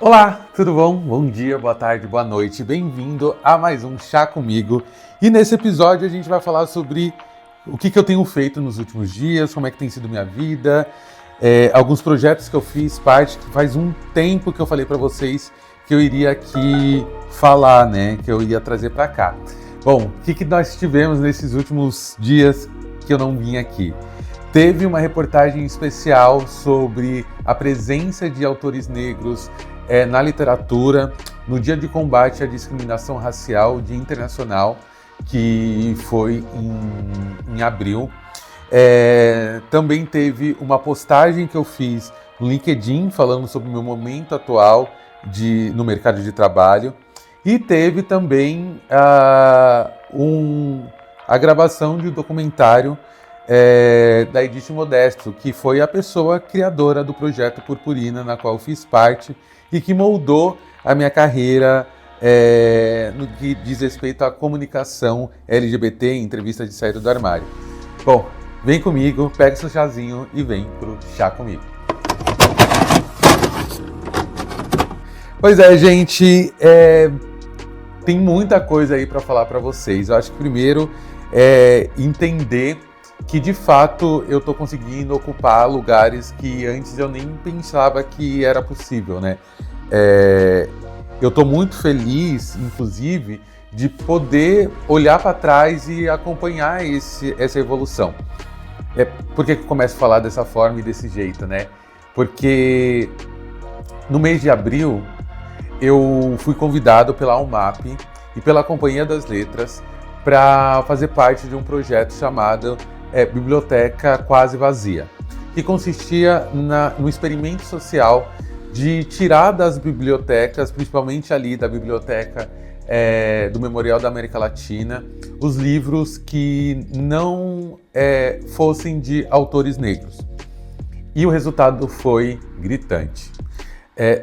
Olá, tudo bom? Bom dia, boa tarde, boa noite. Bem-vindo a mais um Chá Comigo. E nesse episódio a gente vai falar sobre o que eu tenho feito nos últimos dias, como é que tem sido minha vida, alguns projetos que eu fiz parte, que faz um tempo que eu falei para vocês que eu iria aqui falar, né? Que eu ia trazer para cá. Bom, o que nós tivemos nesses últimos dias que eu não vim aqui? Teve uma reportagem especial sobre a presença de autores negros na literatura, no Dia de Combate à Discriminação Racial, Dia Internacional, que foi em abril. Também teve uma postagem que eu fiz no LinkedIn, falando sobre o meu momento atual no mercado de trabalho. E teve também a gravação de um documentário da Edith Modesto, que foi a pessoa criadora do projeto Purpurina, na qual eu fiz parte e que moldou a minha carreira no que diz respeito à comunicação LGBT em entrevista de saída do armário. Bom, vem comigo, pega seu chazinho e vem pro Chá Comigo. Pois é, gente, tem muita coisa aí para falar para vocês. Eu acho que primeiro é entender que de fato eu estou conseguindo ocupar lugares que antes eu nem pensava que era possível, né? Eu estou muito feliz, inclusive, de poder olhar para trás e acompanhar essa evolução. Por que eu começo a falar dessa forma e desse jeito, né? Porque no mês de abril eu fui convidado pela UMAP e pela Companhia das Letras para fazer parte de um projeto chamado Biblioteca Quase Vazia, que consistia no experimento social de tirar das bibliotecas, principalmente ali da biblioteca do Memorial da América Latina, os livros que não fossem de autores negros. E o resultado foi gritante.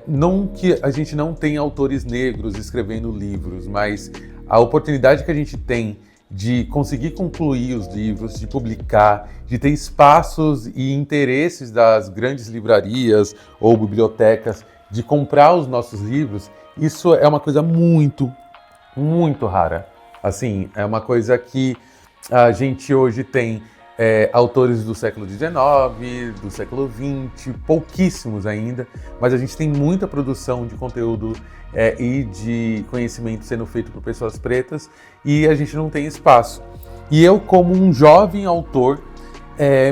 Não que a gente não tenha autores negros escrevendo livros, mas a oportunidade que a gente tem de conseguir concluir os livros, de publicar, de ter espaços e interesses das grandes livrarias ou bibliotecas de comprar os nossos livros, isso é uma coisa muito, muito rara. Assim, é uma coisa que a gente hoje tem autores do século XIX, do século XX, pouquíssimos ainda, mas a gente tem muita produção de conteúdo e de conhecimento sendo feito por pessoas pretas e a gente não tem espaço. E eu, como um jovem autor,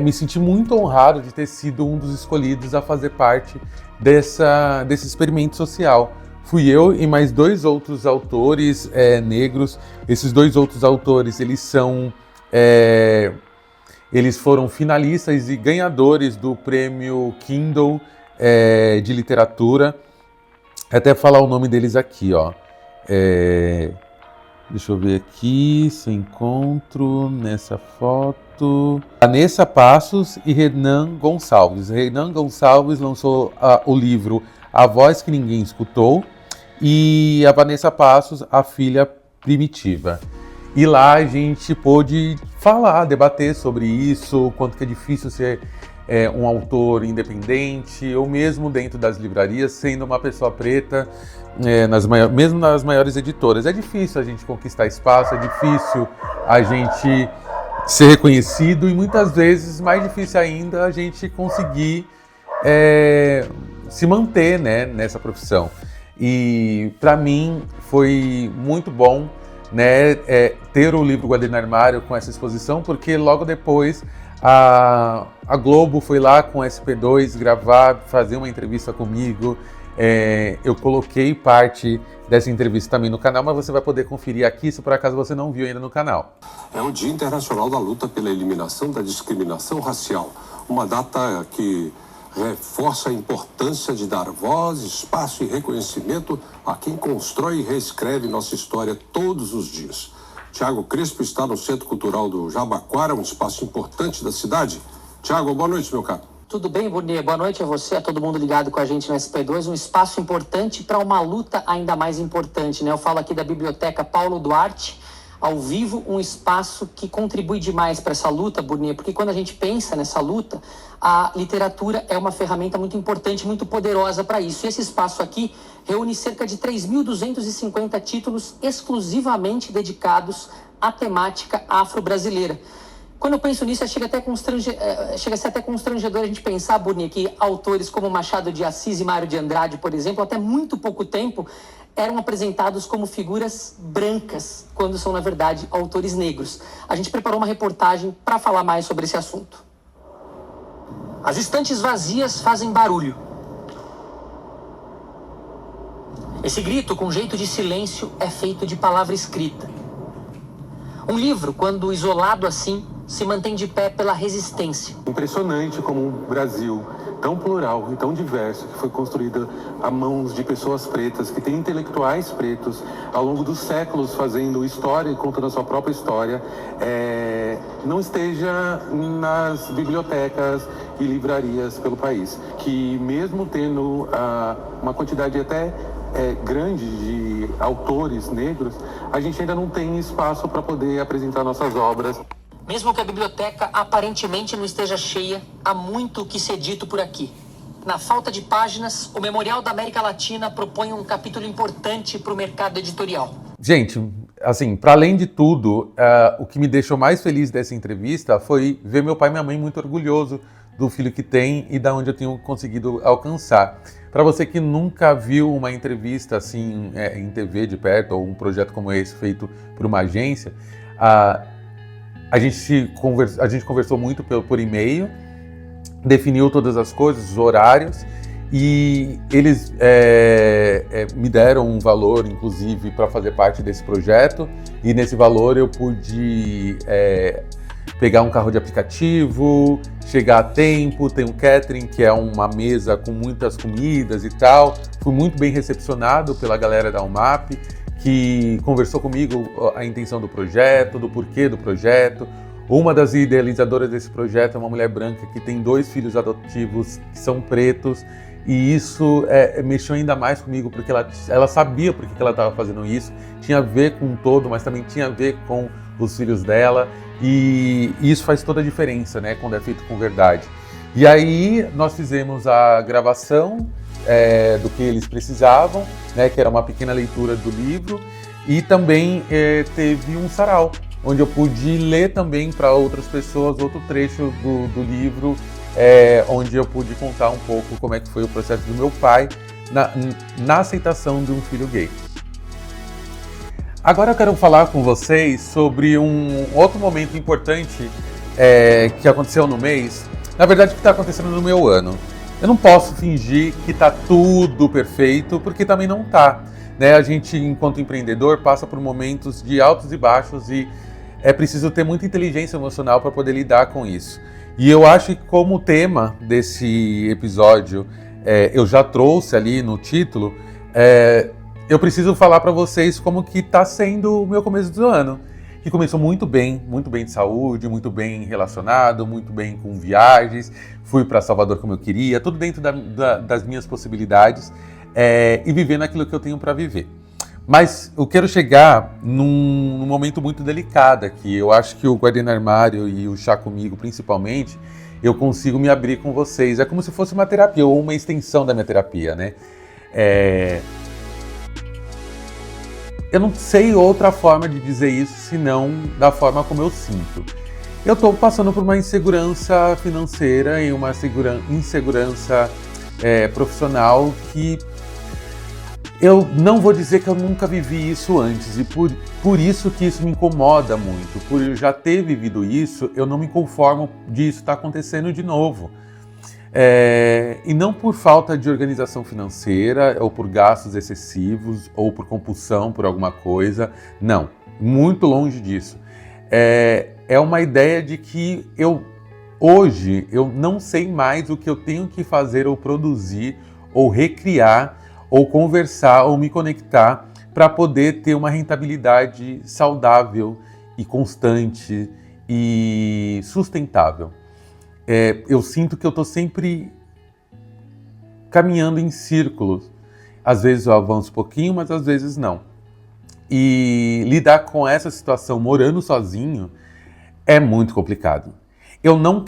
me senti muito honrado de ter sido um dos escolhidos a fazer parte desse experimento social. Fui eu e mais dois outros autores negros. Esses dois outros autores, eles foram finalistas e ganhadores do prêmio Kindle de literatura. Até falar o nome deles aqui, ó. Deixa eu ver aqui se eu encontro nessa foto. Vanessa Passos e Renan Gonçalves. Renan Gonçalves lançou o livro A Voz que Ninguém Escutou e a Vanessa Passos, A Filha Primitiva. E lá a gente pôde debater sobre isso, quanto que é difícil ser um autor independente, ou mesmo dentro das livrarias, sendo uma pessoa preta, mesmo nas maiores editoras. É difícil a gente conquistar espaço, é difícil a gente ser reconhecido e muitas vezes, mais difícil ainda, a gente conseguir se manter, né, nessa profissão. E para mim foi muito bom, né, ter o livro Guardei no Armário com essa exposição, porque logo depois a Globo foi lá com o SP2 gravar, fazer uma entrevista comigo. Eu coloquei parte dessa entrevista também no canal, mas você vai poder conferir aqui se por acaso você não viu ainda no canal. É o Dia Internacional da Luta pela Eliminação da Discriminação Racial, uma data que reforça a importância de dar voz, espaço e reconhecimento a quem constrói e reescreve nossa história todos os dias. Tiago Crespo está no Centro Cultural do Jabaquara, um espaço importante da cidade. Tiago, boa noite, meu caro. Tudo bem, Burnier? Boa noite a você, a todo mundo ligado com a gente no SP2, um espaço importante para uma luta ainda mais importante, né? Eu falo aqui da Biblioteca Paulo Duarte, ao vivo, um espaço que contribui demais para essa luta, Burnier, porque quando a gente pensa nessa luta, a literatura é uma ferramenta muito importante, muito poderosa para isso. E esse espaço aqui reúne cerca de 3.250 títulos exclusivamente dedicados à temática afro-brasileira. Quando eu penso nisso, chega a ser até constrangedor a gente pensar, Burni, que autores como Machado de Assis e Mário de Andrade, por exemplo, até muito pouco tempo, eram apresentados como figuras brancas, quando são, na verdade, autores negros. A gente preparou uma reportagem para falar mais sobre esse assunto. As estantes vazias fazem barulho. Esse grito, com jeito de silêncio, é feito de palavra escrita. Um livro, quando isolado assim, se mantém de pé pela resistência. Impressionante como um Brasil tão plural e tão diverso, que foi construído a mãos de pessoas pretas, que tem intelectuais pretos, ao longo dos séculos fazendo história e contando a sua própria história, não esteja nas bibliotecas e livrarias pelo país. Que mesmo tendo uma quantidade até grande de autores negros, a gente ainda não tem espaço para poder apresentar nossas obras. Mesmo que a biblioteca aparentemente não esteja cheia, há muito o que ser dito por aqui. Na falta de páginas, o Memorial da América Latina propõe um capítulo importante para o mercado editorial. Gente, assim, para além de tudo, o que me deixou mais feliz dessa entrevista foi ver meu pai e minha mãe muito orgulhoso do filho que tem e da onde eu tenho conseguido alcançar. Para você que nunca viu uma entrevista assim em TV de perto, ou um projeto como esse feito por uma agência, a gente conversou muito por e-mail, definiu todas as coisas, os horários, e eles me deram um valor, inclusive, para fazer parte desse projeto, e nesse valor eu pude pegar um carro de aplicativo, chegar a tempo, tem um catering, que é uma mesa com muitas comidas e tal. Fui muito bem recepcionado pela galera da UMAP, que conversou comigo a intenção do projeto, do porquê do projeto. Uma das idealizadoras desse projeto é uma mulher branca que tem 2 filhos adotivos que são pretos, e isso mexeu ainda mais comigo, porque ela sabia por que ela estava fazendo isso, tinha a ver com o todo, mas também tinha a ver com os filhos dela, e isso faz toda a diferença, né, quando é feito com verdade. E aí nós fizemos a gravação do que eles precisavam, né, que era uma pequena leitura do livro, e também teve um sarau, onde eu pude ler também para outras pessoas outro trecho do livro, onde eu pude contar um pouco como é que foi o processo do meu pai na aceitação de um filho gay. Agora eu quero falar com vocês sobre um outro momento importante que aconteceu no mês, na verdade que está acontecendo no meu ano. Eu não posso fingir que está tudo perfeito, porque também não está, né? A gente, enquanto empreendedor, passa por momentos de altos e baixos e é preciso ter muita inteligência emocional para poder lidar com isso. E eu acho que, como tema desse episódio eu já trouxe ali no título, eu preciso falar para vocês como que está sendo o meu começo do ano. Que começou muito bem de saúde, muito bem relacionado, muito bem com viagens. Fui para Salvador como eu queria, tudo dentro das minhas possibilidades e vivendo aquilo que eu tenho para viver. Mas eu quero chegar num momento muito delicado aqui. Eu acho que o Guarda no Armário e o Chá Comigo, principalmente, eu consigo me abrir com vocês. É como se fosse uma terapia ou uma extensão da minha terapia, né? Eu não sei outra forma de dizer isso senão da forma como eu sinto. Eu estou passando por uma insegurança financeira e uma insegurança profissional que eu não vou dizer que eu nunca vivi isso antes, e por isso que isso me incomoda muito. Por eu já ter vivido isso, eu não me conformo disso estar acontecendo de novo. E não por falta de organização financeira, ou por gastos excessivos, ou por compulsão por alguma coisa. Não, muito longe disso. É uma ideia de que hoje eu não sei mais o que eu tenho que fazer ou produzir, ou recriar, ou conversar, ou me conectar para poder ter uma rentabilidade saudável e constante e sustentável. Eu sinto que eu estou sempre caminhando em círculos. Às vezes eu avanço um pouquinho, mas às vezes não. E lidar com essa situação morando sozinho é muito complicado. Eu não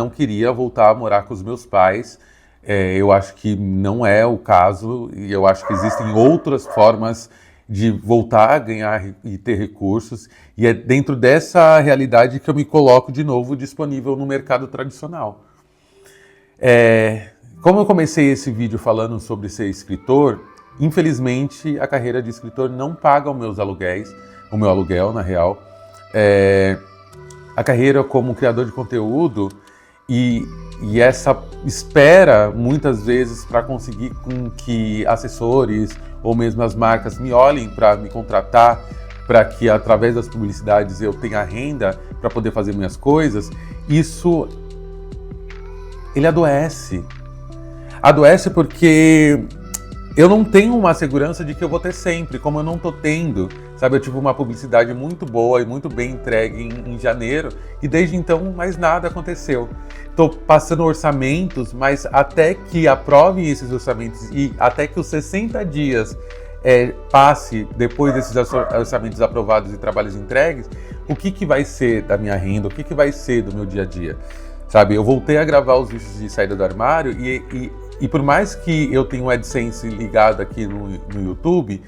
queria voltar a morar com os meus pais Eu acho que não é o caso e eu acho que existem outras formas de voltar a ganhar e ter recursos, e é dentro dessa realidade que eu me coloco de novo disponível no mercado tradicional. Como eu comecei esse vídeo falando sobre ser escritor, infelizmente a carreira de escritor não paga os meus aluguéis, o meu aluguel na real. A carreira como criador de conteúdo e essa espera muitas vezes para conseguir com que assessores ou mesmo as marcas me olhem para me contratar, para que através das publicidades eu tenha renda para poder fazer minhas coisas, ele adoece. Adoece porque eu não tenho uma segurança de que eu vou ter sempre, como eu não tô tendo. Sabe, eu tive uma publicidade muito boa e muito bem entregue em janeiro, e desde então mais nada aconteceu. Estou passando orçamentos, mas até que aprovem esses orçamentos e até que os 60 dias passe depois desses orçamentos aprovados e trabalhos entregues, o que vai ser da minha renda, o que vai ser do meu dia a dia? Sabe, eu voltei a gravar os vídeos de saída do armário e por mais que eu tenha o AdSense ligado aqui no YouTube,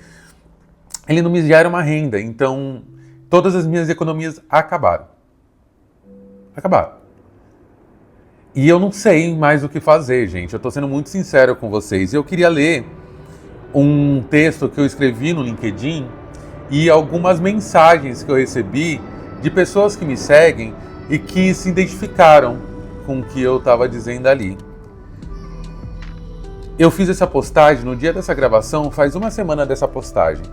ele não me gera uma renda, então todas as minhas economias acabaram. E eu não sei mais o que fazer, gente. Eu tô sendo muito sincero com vocês. Eu queria ler um texto que eu escrevi no LinkedIn e algumas mensagens que eu recebi de pessoas que me seguem e que se identificaram com o que eu estava dizendo ali. Eu fiz essa postagem no dia dessa gravação, faz uma semana dessa postagem.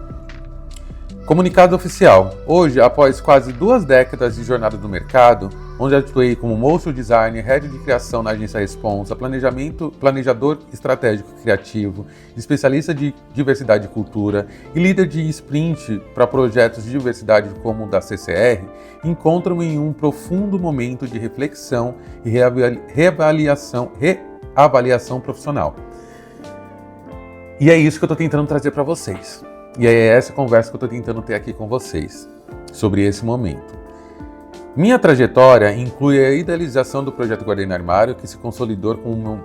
Comunicado oficial. Hoje, após quase 2 décadas de jornada no mercado, onde atuei como motion designer, head de criação na agência Responsa, planejador estratégico criativo, especialista de diversidade e cultura e líder de sprint para projetos de diversidade como o da CCR, encontro-me em um profundo momento de reflexão e reavaliação profissional. E é isso que eu estou tentando trazer para vocês. E é essa conversa que eu estou tentando ter aqui com vocês, sobre esse momento. Minha trajetória inclui a idealização do projeto Guardei no Armário, que se consolidou com o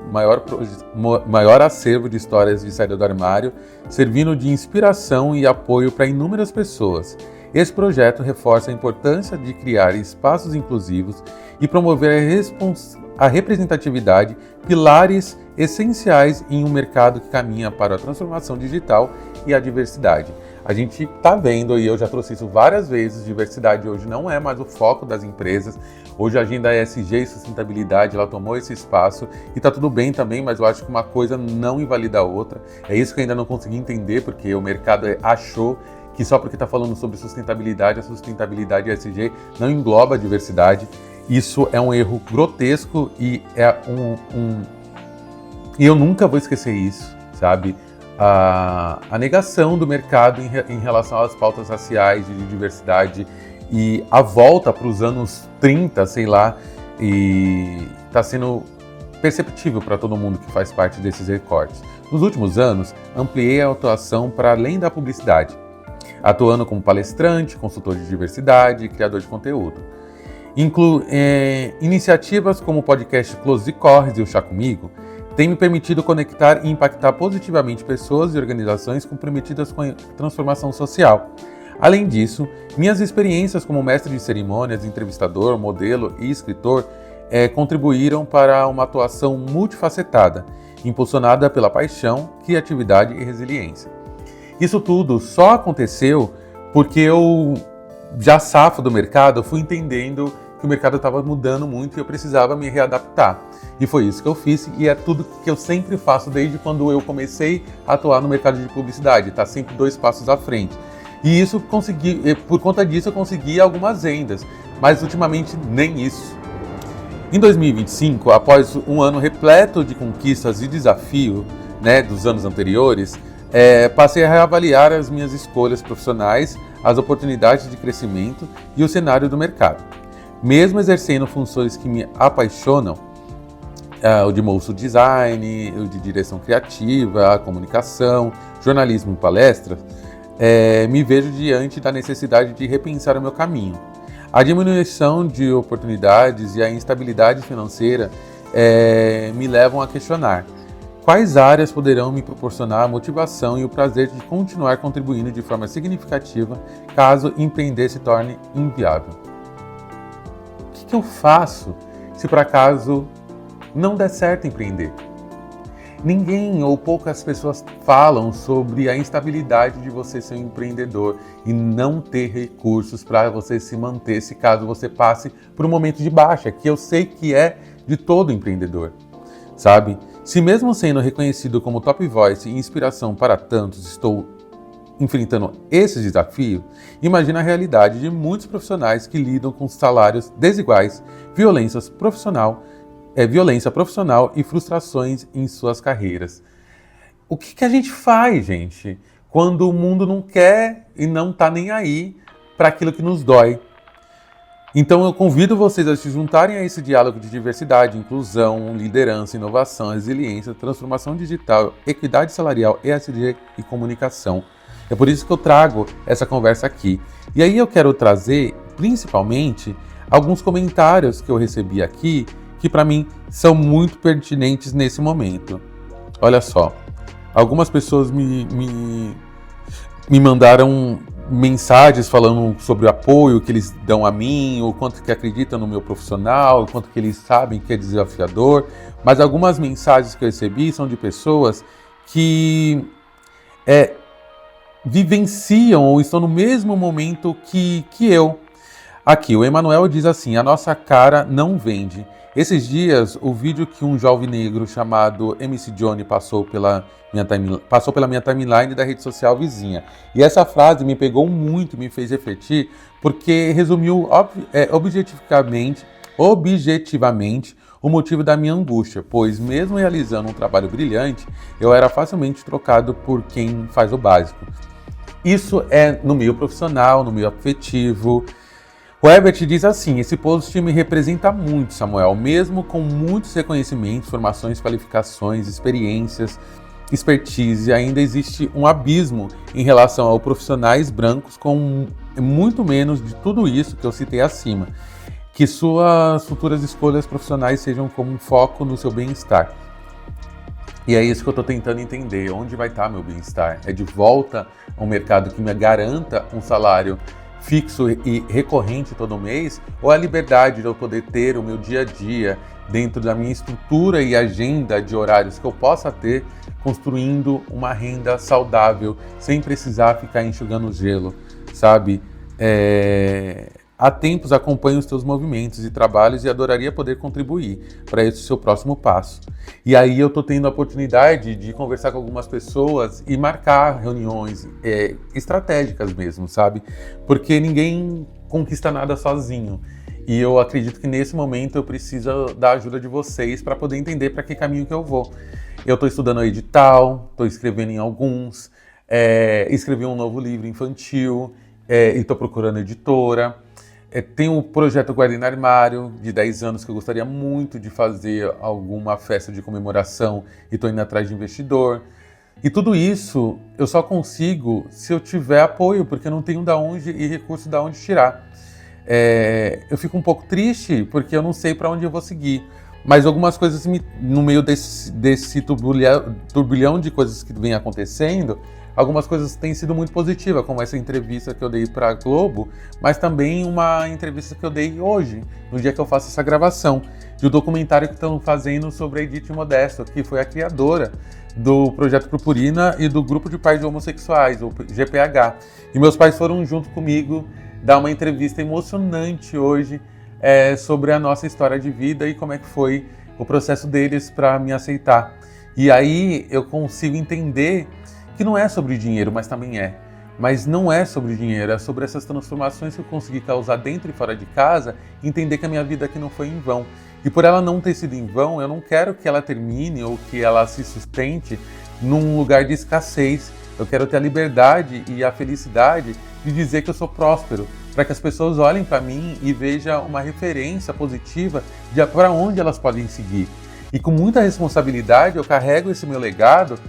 maior acervo de histórias de saída do armário, servindo de inspiração e apoio para inúmeras pessoas. Esse projeto reforça a importância de criar espaços inclusivos e promover a representatividade, pilares essenciais em um mercado que caminha para a transformação digital e a diversidade. A gente está vendo, e eu já trouxe isso várias vezes, diversidade hoje não é mais o foco das empresas. Hoje a agenda ESG e sustentabilidade, ela tomou esse espaço e está tudo bem também, mas eu acho que uma coisa não invalida a outra. É isso que eu ainda não consegui entender, porque o mercado achou que só porque está falando sobre sustentabilidade, a sustentabilidade ESG não engloba a diversidade. Isso é um erro grotesco e e eu nunca vou esquecer isso, sabe? A negação do mercado em relação às pautas raciais e de diversidade e a volta para os anos 30, sei lá, e está sendo perceptível para todo mundo que faz parte desses recortes. Nos últimos anos, ampliei a atuação para além da publicidade, atuando como palestrante, consultor de diversidade e criador de conteúdo. Iniciativas como o podcast Close e Corres e o Chá Comigo têm me permitido conectar e impactar positivamente pessoas e organizações comprometidas com a transformação social. Além disso, minhas experiências como mestre de cerimônias, entrevistador, modelo e escritor contribuíram para uma atuação multifacetada, impulsionada pela paixão, criatividade e resiliência. Isso tudo só aconteceu porque eu, já safo do mercado, fui entendendo que o mercado estava mudando muito e eu precisava me readaptar. E foi isso que eu fiz e é tudo que eu sempre faço desde quando eu comecei a atuar no mercado de publicidade, tá sempre 2 passos à frente. E isso por conta disso eu consegui algumas vendas, mas ultimamente nem isso. Em 2025, após um ano repleto de conquistas e desafio, dos anos anteriores, passei a reavaliar as minhas escolhas profissionais, as oportunidades de crescimento e o cenário do mercado. Mesmo exercendo funções que me apaixonam, o de motion design, o de direção criativa, a comunicação, jornalismo e palestras, me vejo diante da necessidade de repensar o meu caminho. A diminuição de oportunidades e a instabilidade financeira me levam a questionar: quais áreas poderão me proporcionar a motivação e o prazer de continuar contribuindo de forma significativa caso empreender se torne inviável? O que eu faço se por acaso não der certo empreender? Ninguém ou poucas pessoas falam sobre a instabilidade de você ser um empreendedor e não ter recursos para você se manter se caso você passe por um momento de baixa, que eu sei que é de todo empreendedor, sabe? Se mesmo sendo reconhecido como top voice e inspiração para tantos, estou enfrentando esse desafio, imagina a realidade de muitos profissionais que lidam com salários desiguais, violência profissional e frustrações em suas carreiras. O que a gente faz, gente, quando o mundo não quer e não está nem aí para aquilo que nos dói? Então eu convido vocês a se juntarem a esse diálogo de diversidade, inclusão, liderança, inovação, resiliência, transformação digital, equidade salarial, ESG e comunicação. É por isso que eu trago essa conversa aqui. E aí eu quero trazer, principalmente, alguns comentários que eu recebi aqui que para mim são muito pertinentes nesse momento. Olha só, algumas pessoas me mandaram mensagens falando sobre o apoio que eles dão a mim, o quanto que acreditam no meu profissional, o quanto que eles sabem que é desafiador, mas algumas mensagens que eu recebi são de pessoas que vivenciam ou estão no mesmo momento que eu. Aqui, o Emanuel diz assim: a nossa cara não vende. Esses dias, o vídeo que um jovem negro chamado MC Johnny passou pela minha timeline da rede social vizinha. E essa frase me pegou muito, me fez refletir, porque resumiu objetivamente o motivo da minha angústia, pois mesmo realizando um trabalho brilhante, eu era facilmente trocado por quem faz o básico. Isso é no meio profissional, no meio afetivo. O Herbert diz assim: esse post me representa muito, Samuel, mesmo com muitos reconhecimentos, formações, qualificações, experiências, expertise, ainda existe um abismo em relação aos profissionais brancos com muito menos de tudo isso que eu citei acima. Que suas futuras escolhas profissionais sejam como um foco no seu bem-estar. E é isso que eu estou tentando entender, onde vai estar meu bem-estar? É de volta a um mercado que me garanta um salário fixo e recorrente todo mês, ou a liberdade de eu poder ter o meu dia a dia dentro da minha estrutura e agenda de horários que eu possa ter, construindo uma renda saudável, sem precisar ficar enxugando gelo, sabe? Há tempos acompanho os teus movimentos e trabalhos e adoraria poder contribuir para esse seu próximo passo. E aí eu estou tendo a oportunidade de conversar com algumas pessoas e marcar reuniões estratégicas mesmo, sabe? Porque ninguém conquista nada sozinho. E eu acredito que nesse momento eu preciso da ajuda de vocês para poder entender para que caminho que eu vou. Eu estou estudando edital, estou escrevendo em alguns, escrevi um novo livro infantil e estou procurando editora. Tem o projeto Guarda no Armário, de 10 anos, que eu gostaria muito de fazer alguma festa de comemoração e estou indo atrás de investidor. E tudo isso eu só consigo se eu tiver apoio, porque eu não tenho da onde e recurso da onde tirar. Eu fico um pouco triste porque eu não sei para onde eu vou seguir. Mas algumas coisas no meio desse turbilhão de coisas que vem acontecendo, algumas coisas têm sido muito positivas, como essa entrevista que eu dei para a Globo, mas também uma entrevista que eu dei hoje, no dia que eu faço essa gravação, de um documentário que estão fazendo sobre a Edith Modesto, que foi a criadora do Projeto Purpurina e do Grupo de Pais de Homossexuais, o GPH. E meus pais foram junto comigo dar uma entrevista emocionante hoje sobre a nossa história de vida e como é que foi o processo deles para me aceitar. E aí eu consigo entender que não é sobre dinheiro, mas também é. Mas não é sobre dinheiro, é sobre essas transformações que eu consegui causar dentro e fora de casa, e entender que a minha vida aqui não foi em vão. E por ela não ter sido em vão, eu não quero que ela termine ou que ela se sustente num lugar de escassez. Eu quero ter a liberdade e a felicidade de dizer que eu sou próspero, para que as pessoas olhem para mim e vejam uma referência positiva de para onde elas podem seguir. E com muita responsabilidade eu carrego esse meu legado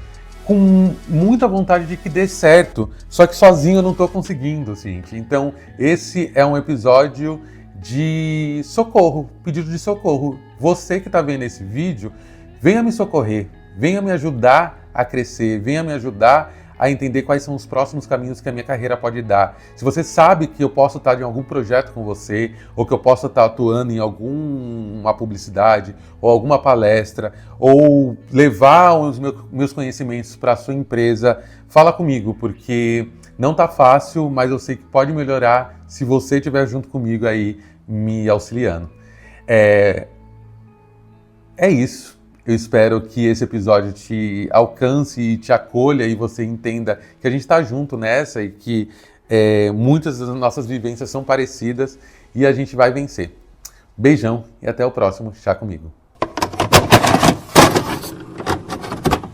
com muita vontade de que dê certo, só que sozinho eu não estou conseguindo, gente. Então esse é um episódio de socorro, pedido de socorro. Você que está vendo esse vídeo, venha me socorrer, venha me ajudar a crescer, venha me ajudar a entender quais são os próximos caminhos que a minha carreira pode dar. Se você sabe que eu posso estar em algum projeto com você, ou que eu posso estar atuando em alguma publicidade, ou alguma palestra, ou levar os meus conhecimentos para a sua empresa, fala comigo, porque não está fácil, mas eu sei que pode melhorar se você estiver junto comigo aí, me auxiliando. É isso. Eu espero que esse episódio te alcance e te acolha e você entenda que a gente está junto nessa e que muitas das nossas vivências são parecidas e a gente vai vencer. Beijão e até o próximo Chá Comigo.